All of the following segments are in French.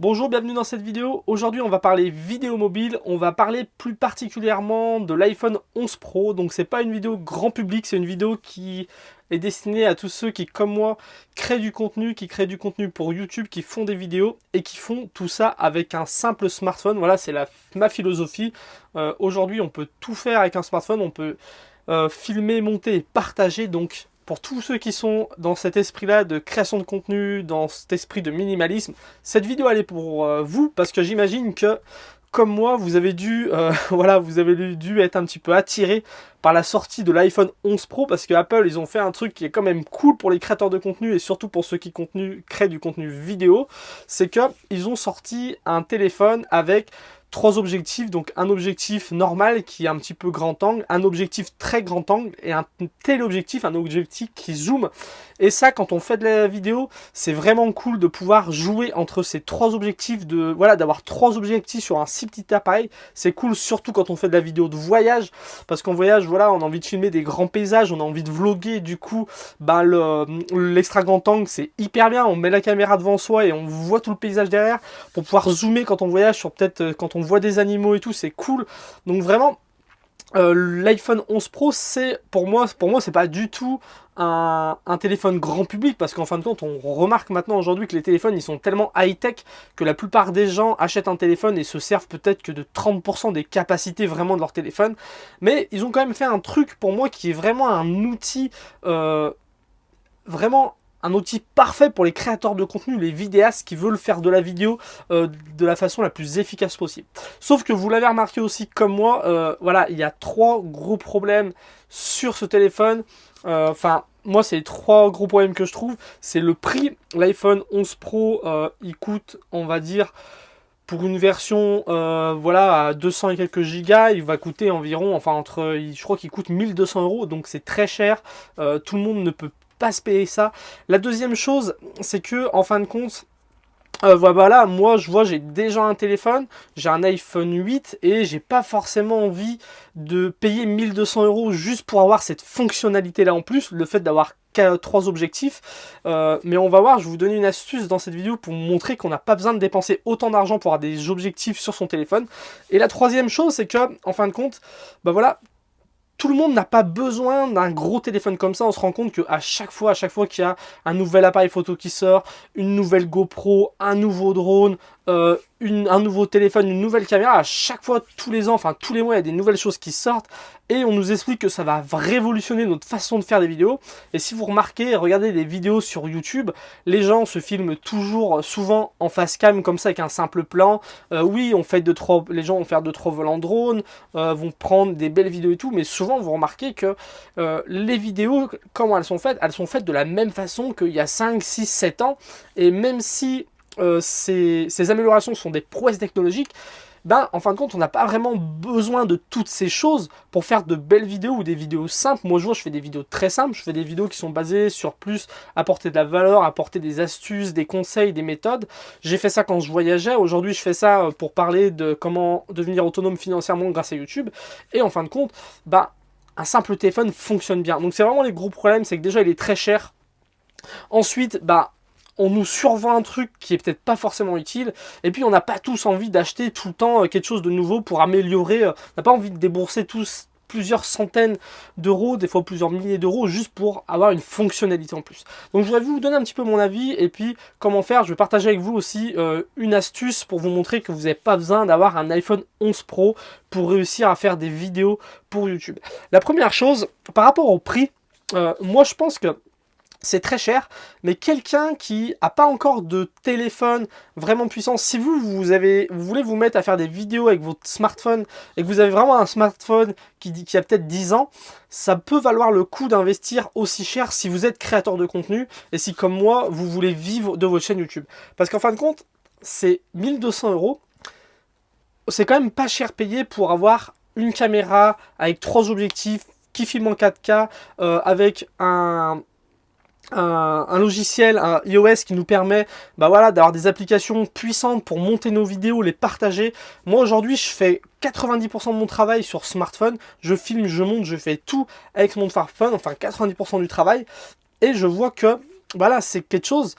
Bonjour, bienvenue dans cette vidéo. Aujourd'hui, on va parler vidéo mobile. On va parler plus particulièrement de l'iPhone 11 Pro. Donc, c'est pas une vidéo grand public, c'est une vidéo qui est destinée à tous ceux qui, comme moi, créent du contenu, qui créent du contenu pour YouTube, qui font des vidéos et qui font tout ça avec un simple smartphone. Voilà, c'est ma philosophie. Aujourd'hui, on peut tout faire avec un smartphone. On peut filmer, monter et partager. Donc, pour tous ceux qui sont dans cet esprit-là de création de contenu, dans cet esprit de minimalisme, cette vidéo elle est pour vous, parce que j'imagine que, comme moi, vous avez dû, voilà, vous avez dû être un petit peu attiré par la sortie de l'iPhone 11 Pro, parce que Apple, ils ont fait un truc qui est quand même cool pour les créateurs de contenu, et surtout pour ceux qui créent du contenu vidéo, c'est qu'ils ont sorti un téléphone avec trois objectifs, donc un objectif normal qui est un petit peu grand angle, un objectif très grand angle et un téléobjectif, un objectif qui zoome. Et ça, quand on fait de la vidéo, c'est vraiment cool de pouvoir jouer entre ces trois objectifs, voilà, d'avoir trois objectifs sur un si petit appareil. C'est cool surtout quand on fait de la vidéo de voyage, parce qu'en voyage, voilà, on a envie de filmer des grands paysages, on a envie de vlogger, du coup, bah, l'extra grand angle, c'est hyper bien. On met la caméra devant soi et on voit tout le paysage derrière pour pouvoir zoomer quand on voyage sur peut-être quand on voit des animaux et tout, c'est cool. Donc vraiment, l'iPhone 11 Pro, c'est pour moi c'est pas du tout un téléphone grand public, parce qu'en fin de compte, on remarque maintenant aujourd'hui que les téléphones, ils sont tellement high-tech que la plupart des gens achètent un téléphone et se servent peut-être que de 30% des capacités vraiment de leur téléphone. Mais ils ont quand même fait un truc pour moi qui est vraiment un outil vraiment un outil parfait pour les créateurs de contenu, les vidéastes qui veulent faire de la vidéo de la façon la plus efficace possible. Sauf que vous l'avez remarqué aussi comme moi, voilà, il y a trois gros problèmes sur ce téléphone. Enfin, moi, c'est les trois gros problèmes que je trouve. C'est le prix. L'iPhone 11 Pro, il coûte, on va dire, pour une version voilà, à 200 et quelques gigas, il va coûter environ, enfin je crois qu'il coûte 1 200 €, donc c'est très cher. Tout le monde ne peut pas se payer ça. La deuxième chose, c'est que en fin de compte, voilà, moi je vois, j'ai déjà un téléphone, j'ai un iPhone 8 et j'ai pas forcément envie de payer 1 200 € juste pour avoir cette fonctionnalité là en plus, le fait d'avoir trois objectifs. Mais on va voir, je vais vous donner une astuce dans cette vidéo pour vous montrer qu'on n'a pas besoin de dépenser autant d'argent pour avoir des objectifs sur son téléphone. Et la troisième chose, c'est que en fin de compte, bah voilà, tout le monde n'a pas besoin d'un gros téléphone comme ça. On se rend compte qu'à chaque fois qu'il y a un nouvel appareil photo qui sort, une nouvelle GoPro, un nouveau drone, un nouveau téléphone, une nouvelle caméra, à chaque fois, tous les ans, enfin tous les mois, il y a des nouvelles choses qui sortent et on nous explique que ça va révolutionner notre façon de faire des vidéos. Et si vous remarquez, regardez des vidéos sur YouTube, les gens se filment toujours souvent en face cam comme ça avec un simple plan. Oui, les gens vont faire 2-3 vols en drone, vont prendre des belles vidéos et tout, mais souvent vous remarquez que les vidéos, comment elles sont faites de la même façon qu'il y a 5, 6, 7 ans. Et même si ces améliorations sont des prouesses technologiques, ben, en fin de compte, on n'a pas vraiment besoin de toutes ces choses pour faire de belles vidéos ou des vidéos simples. Moi, je fais des vidéos très simples. Je fais des vidéos qui sont basées sur plus apporter de la valeur, apporter des astuces, des conseils, des méthodes. J'ai fait ça quand je voyageais. Aujourd'hui, je fais ça pour parler de comment devenir autonome financièrement grâce à YouTube. Et en fin de compte, ben, un simple téléphone fonctionne bien. Donc, c'est vraiment les gros problèmes. C'est que déjà, il est très cher. Ensuite, bah, on nous survend un truc qui est peut-être pas forcément utile, et puis on n'a pas tous envie d'acheter tout le temps quelque chose de nouveau pour améliorer, on n'a pas envie de débourser tous plusieurs centaines d'euros, des fois plusieurs milliers d'euros, juste pour avoir une fonctionnalité en plus. Donc je voudrais vous donner un petit peu mon avis, et puis comment faire. Je vais partager avec vous aussi une astuce pour vous montrer que vous n'avez pas besoin d'avoir un iPhone 11 Pro pour réussir à faire des vidéos pour YouTube. La première chose, par rapport au prix, moi je pense que c'est très cher, mais quelqu'un qui n'a pas encore de téléphone vraiment puissant, si vous voulez vous mettre à faire des vidéos avec votre smartphone et que vous avez vraiment un smartphone qui a peut-être 10 ans, ça peut valoir le coup d'investir aussi cher si vous êtes créateur de contenu et si, comme moi, vous voulez vivre de votre chaîne YouTube. Parce qu'en fin de compte, c'est 1 200 €. C'est quand même pas cher payé pour avoir une caméra avec trois objectifs qui filment en 4K, avec un logiciel, un iOS qui nous permet bah voilà, d'avoir des applications puissantes pour monter nos vidéos, les partager. Moi aujourd'hui je fais 90% de mon travail sur smartphone, je filme, je monte, je fais tout avec mon smartphone, enfin 90% du travail, et je vois que voilà, c'est quelque chose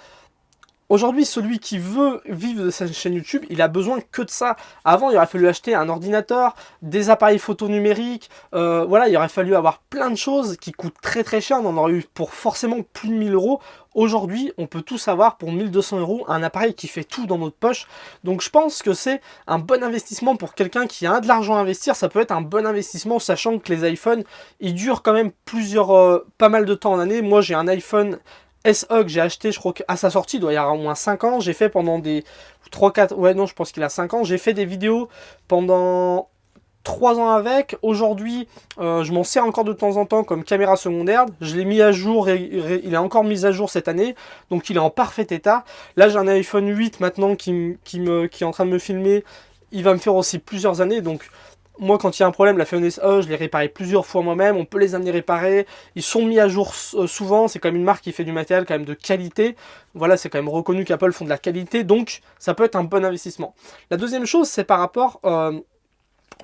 Aujourd'hui, celui qui veut vivre de sa chaîne YouTube, il a besoin que de ça. Avant, il aurait fallu acheter un ordinateur, des appareils photo numériques, voilà, il aurait fallu avoir plein de choses qui coûtent très très cher. On en aurait eu pour forcément plus de 1000 euros. Aujourd'hui, on peut tous avoir pour 1200 euros un appareil qui fait tout dans notre poche. Donc je pense que c'est un bon investissement pour quelqu'un qui a de l'argent à investir. Ça peut être un bon investissement, sachant que les iPhones, ils durent quand même pas mal de temps en année. Moi, j'ai un iPhone SE que j'ai acheté, je crois qu'à sa sortie, il doit y avoir au moins 5 ans. J'ai fait pendant des 3-4... Ouais, non, je pense qu'il a 5 ans. J'ai fait des vidéos pendant 3 ans avec. Aujourd'hui, je m'en sers encore de temps en temps comme caméra secondaire. Je l'ai mis à jour, il est encore mis à jour cette année. Donc il est en parfait état. Là, j'ai un iPhone 8 maintenant qui est en train de me filmer. Il va me faire aussi plusieurs années. Donc moi, quand il y a un problème, la iPhone SE, je l'ai réparé plusieurs fois moi-même. On peut les amener réparés. Ils sont mis à jour souvent. C'est quand même une marque qui fait du matériel quand même de qualité. Voilà, c'est quand même reconnu qu'Apple font de la qualité. Donc, ça peut être un bon investissement. La deuxième chose, c'est par rapport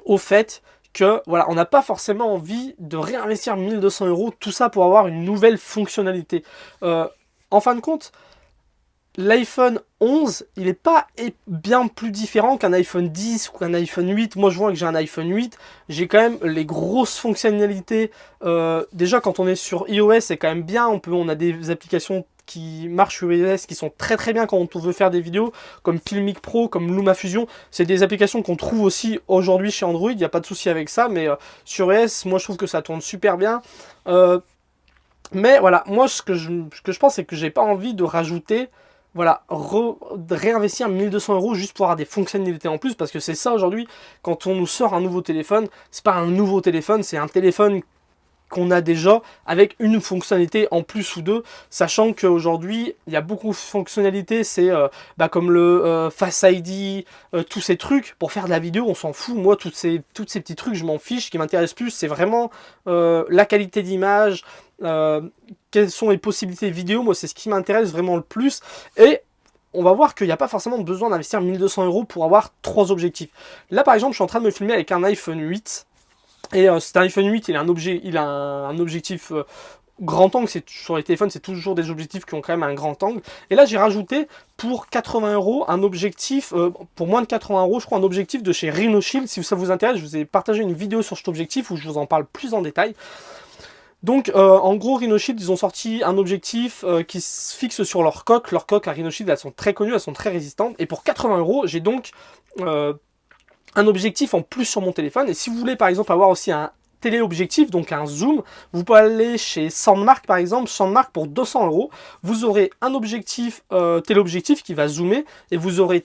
au fait que voilà, on n'a pas forcément envie de réinvestir 1200 euros, tout ça pour avoir une nouvelle fonctionnalité. En fin de compte, l'iPhone 11, il n'est pas bien plus différent qu'un iPhone 10 ou qu'un iPhone 8. Moi, je vois que j'ai un iPhone 8, j'ai quand même les grosses fonctionnalités. Déjà, quand on est sur iOS, c'est quand même bien. On a des applications qui marchent sur iOS qui sont très très bien quand on veut faire des vidéos, comme Filmic Pro, comme LumaFusion. C'est des applications qu'on trouve aussi aujourd'hui chez Android, il n'y a pas de souci avec ça, mais sur iOS, moi je trouve que ça tourne super bien. Mais voilà, moi ce que je pense, c'est que j'ai pas envie de rajouter, voilà, de réinvestir 1200 euros juste pour avoir des fonctionnalités en plus, parce que c'est ça aujourd'hui, quand on nous sort un nouveau téléphone, c'est pas un nouveau téléphone, c'est un téléphone qu'on a déjà avec une fonctionnalité en plus ou deux, sachant qu'aujourd'hui il y a beaucoup de fonctionnalités, c'est comme le Face ID, tous ces trucs pour faire de la vidéo, on s'en fout. Moi, tous ces petits trucs, je m'en fiche. Ce qui m'intéresse plus, c'est vraiment la qualité d'image, quelles sont les possibilités vidéo. Moi, c'est ce qui m'intéresse vraiment le plus. Et on va voir qu'il n'y a pas forcément besoin d'investir 1200 euros pour avoir 3 objectifs. Là, par exemple, je suis en train de me filmer avec un iPhone 8. Et c'est un iPhone 8, il a un objectif grand angle. Sur les téléphones, c'est toujours des objectifs qui ont quand même un grand angle. Et là, j'ai rajouté pour 80 euros un objectif, pour moins de 80 euros, je crois, un objectif de chez Rhinoshield. Si ça vous intéresse, je vous ai partagé une vidéo sur cet objectif où je vous en parle plus en détail. Donc, en gros, Rhinoshield, ils ont sorti un objectif qui se fixe sur leur coque. Leurs coques à Rhinoshield, elles sont très connues, elles sont très résistantes. Et pour 80 euros, j'ai donc un objectif en plus sur mon téléphone. Et si vous voulez par exemple avoir aussi un téléobjectif, donc un zoom, vous pouvez aller chez Sandmark par exemple. Sandmark, pour 200 euros, vous aurez un objectif téléobjectif qui va zoomer, et vous aurez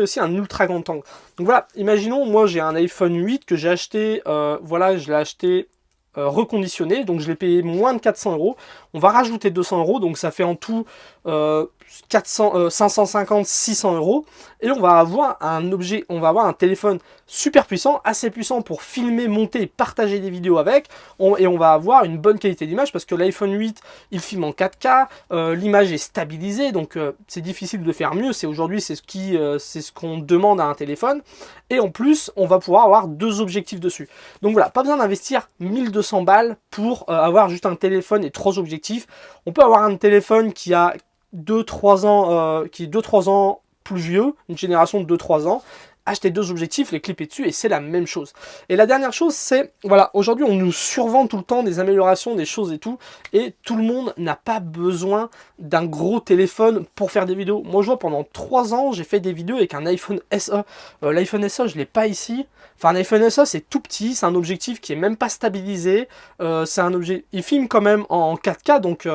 aussi un ultra grand angle. Donc voilà, imaginons, moi j'ai un iPhone 8 que j'ai acheté, voilà, je l'ai acheté reconditionné, donc je l'ai payé moins de 400 euros. On va rajouter 200 euros, donc ça fait en tout 550, 600 euros, et on va avoir un téléphone super puissant, assez puissant pour filmer, monter et partager des vidéos avec, et on va avoir une bonne qualité d'image, parce que l'iPhone 8, il filme en 4K, l'image est stabilisée, donc c'est difficile de faire mieux. Aujourd'hui, c'est ce qu'on demande à un téléphone, et en plus, on va pouvoir avoir 2 objectifs dessus. Donc voilà, pas besoin d'investir 1200 balles pour avoir juste un téléphone et 3 objectifs. On peut avoir un téléphone qui a 2-3 ans, qui est 2-3 ans plus vieux, une génération de 2-3 ans, acheter 2 objectifs, les clipper dessus, et c'est la même chose. Et la dernière chose, c'est, voilà, aujourd'hui on nous survend tout le temps des améliorations, des choses et tout, et tout le monde n'a pas besoin d'un gros téléphone pour faire des vidéos. Moi je vois, pendant 3 ans, j'ai fait des vidéos avec un iPhone SE. L'iPhone SE, je l'ai pas ici. Enfin, un iPhone SE, c'est tout petit, c'est un objectif qui est même pas stabilisé. Il filme quand même en 4K, donc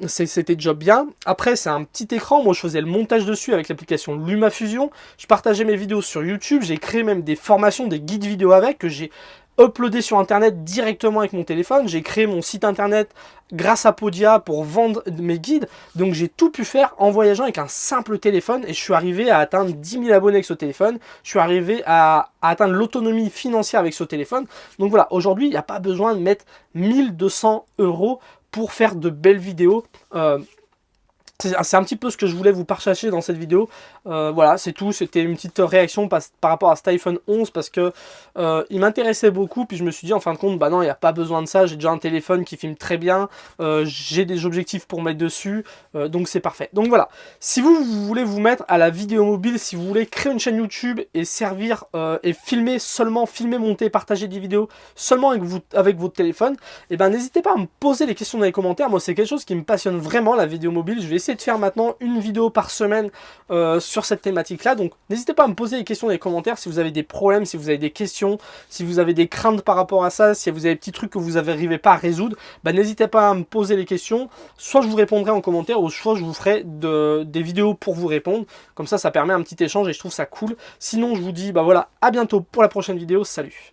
c'était déjà bien. Après, c'est un petit écran. Moi, je faisais le montage dessus avec l'application LumaFusion. Je partageais mes vidéos sur YouTube. J'ai créé même des formations, des guides vidéo avec, que j'ai uploadé sur internet directement avec mon téléphone. J'ai créé mon site internet grâce à Podia pour vendre mes guides. Donc j'ai tout pu faire en voyageant avec un simple téléphone, et je suis arrivé à atteindre 10 000 abonnés avec ce téléphone. Je suis arrivé à atteindre l'autonomie financière avec ce téléphone. Donc voilà, aujourd'hui, il n'y a pas besoin de mettre 1200 euros pour faire de belles vidéos. C'est un petit peu ce que je voulais vous partager dans cette vidéo. Voilà, c'est tout. C'était une petite réaction par rapport à cet iPhone 11 parce que il m'intéressait beaucoup. Puis je me suis dit en fin de compte, bah non, il n'y a pas besoin de ça. J'ai déjà un téléphone qui filme très bien. J'ai des objectifs pour mettre dessus. Donc c'est parfait. Donc voilà. Si vous voulez vous mettre à la vidéo mobile, si vous voulez créer une chaîne YouTube et servir et filmer seulement, filmer, monter, partager des vidéos seulement avec votre téléphone, et ben n'hésitez pas à me poser les questions dans les commentaires. Moi, c'est quelque chose qui me passionne vraiment, la vidéo mobile. Je vais essayer de faire maintenant une vidéo par semaine sur cette thématique là, donc n'hésitez pas à me poser des questions dans les commentaires si vous avez des problèmes, si vous avez des questions, si vous avez des craintes par rapport à ça, si vous avez des petits trucs que vous n'arrivez pas à résoudre, bah, n'hésitez pas à me poser les questions, soit je vous répondrai en commentaire ou soit je vous ferai des vidéos pour vous répondre, comme ça permet un petit échange et je trouve ça cool. Sinon je vous dis bah voilà, à bientôt pour la prochaine vidéo, salut.